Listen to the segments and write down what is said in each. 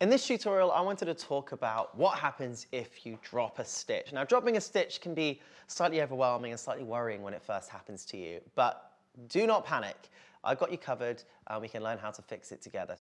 In this tutorial, I wanted to talk about what happens if you drop a stitch. Now, dropping a stitch can be slightly overwhelming and slightly worrying when it first happens to you, but do not panic. I've got you covered, and we can learn how to fix it together.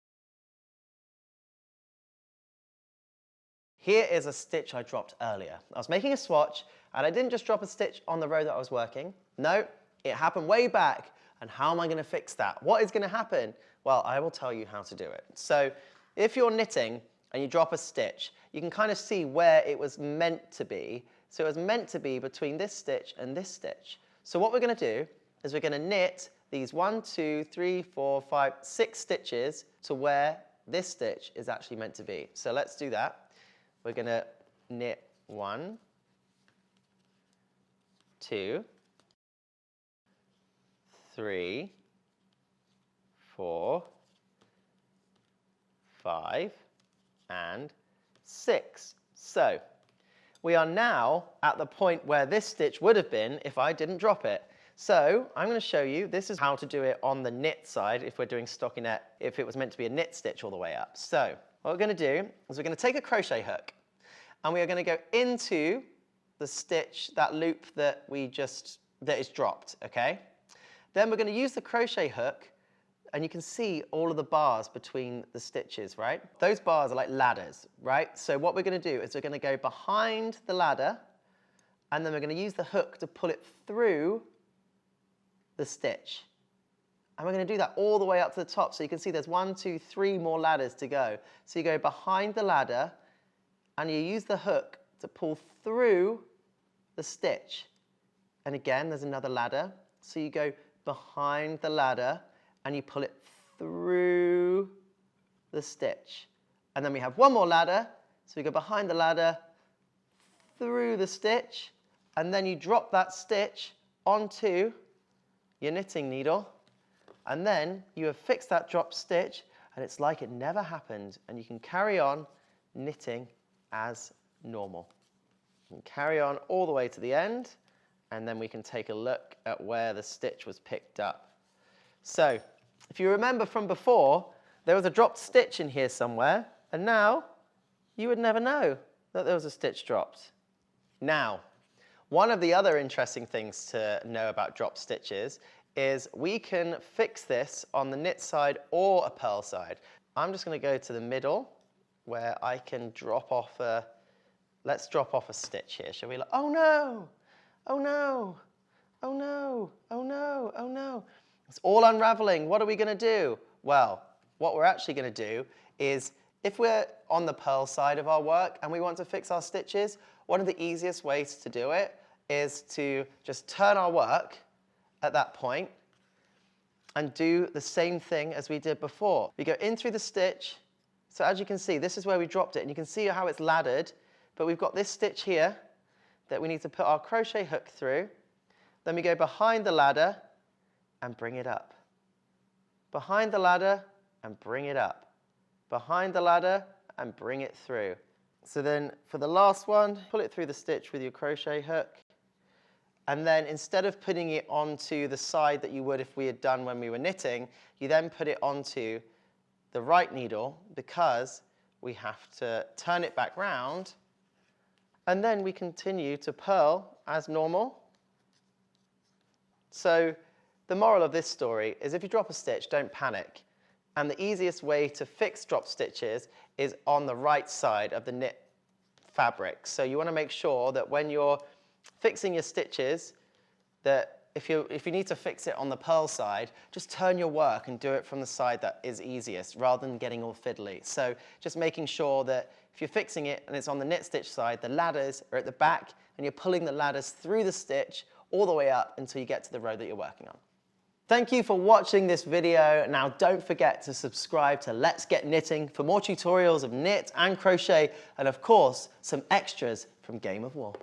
Here is a stitch I dropped earlier. I was making a swatch, and I didn't just drop a stitch on the row that I was working. No, it happened way back, and how am I going to fix that? What is going to happen? Well, I will tell you how to do it. So, if you're knitting and you drop a stitch, you can kind of see where it was meant to be. So it was meant to be between this stitch and this stitch. So what we're going to do is we're going to knit these 1, 2, 3, 4, 5, 6 stitches to where this stitch is actually meant to be. So let's do that. We're going to knit 1, 2, 3, 4, 5, and 6. So we are now at the point where this stitch would have been if I didn't drop it. So I'm going to show you, this is how to do it on the knit side if we're doing stockinette, if it was meant to be a knit stitch all the way up. So what we're going to do is we're going to take a crochet hook and we are going to go into the stitch, that loop that is dropped, okay? Then we're going to use the crochet hook, and you can see all of the bars between the stitches, right? Those bars are like ladders, right? So what we're going to do is we're going to go behind the ladder, and then we're going to use the hook to pull it through the stitch. And we're going to do that all the way up to the top. So you can see there's 1, 2, 3 more ladders to go. So you go behind the ladder, and you use the hook to pull through the stitch. And again, there's another ladder. So you go behind the ladder, and you pull it through the stitch. And then we have one more ladder, so we go behind the ladder, through the stitch, and then you drop that stitch onto your knitting needle, and then you have fixed that drop stitch, and it's like it never happened, and you can carry on knitting as normal. You can carry on all the way to the end, and then we can take a look at where the stitch was picked up. So, if you remember from before, there was a dropped stitch in here somewhere, and now you would never know that there was a stitch dropped. Now, one of the other interesting things to know about drop stitches is we can fix this on the knit side or a purl side. I'm just going to go to the middle where I can drop off let's drop off a stitch here, shall we? Oh no! Oh no! Oh no! Oh no! Oh no! It's all unraveling. What are we going to do? Well, what we're actually going to do is, if we're on the purl side of our work and we want to fix our stitches, one of the easiest ways to do it is to just turn our work at that point and do the same thing as we did before. We go in through the stitch. So as you can see, this is where we dropped it, and you can see how it's laddered, but we've got this stitch here that we need to put our crochet hook through. Then we go behind the ladder and bring it up. Behind the ladder and bring it up. Behind the ladder and bring it through. So then for the last one, pull it through the stitch with your crochet hook. And then instead of putting it onto the side that you would if we had done when we were knitting, you then put it onto the right needle because we have to turn it back round. And then we continue to purl as normal. So the moral of this story is if you drop a stitch, don't panic. And the easiest way to fix drop stitches is on the right side of the knit fabric. So you want to make sure that when you're fixing your stitches, that if you need to fix it on the purl side, just turn your work and do it from the side that is easiest rather than getting all fiddly. So just making sure that if you're fixing it and it's on the knit stitch side, the ladders are at the back and you're pulling the ladders through the stitch all the way up until you get to the row that you're working on. Thank you for watching this video. Now don't forget to subscribe to Let's Get Knitting for more tutorials of knit and crochet, and of course, some extras from Game of War.